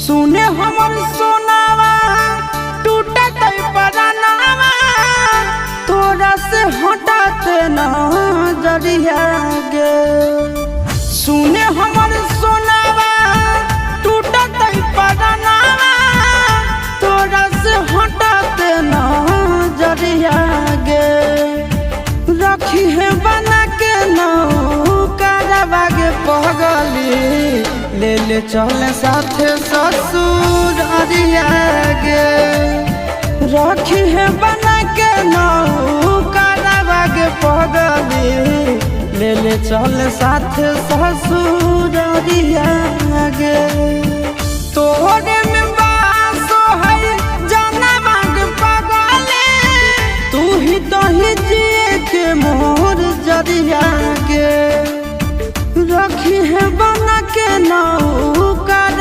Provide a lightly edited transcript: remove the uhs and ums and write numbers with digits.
सुने हमर सोनावा टूटत परानावा तोरा से हटाते नजरिया गे। सुने हमर सोनावा टूटत परानावा तोरा से हटाते नजरिया गे। रखी है बना के नौकरवा गे पगली ले ले चल साथे ससुर अरिया गे। रखी है बना के नौकरवा गे पगली ले ले चल साथे ससुर अरिया गे।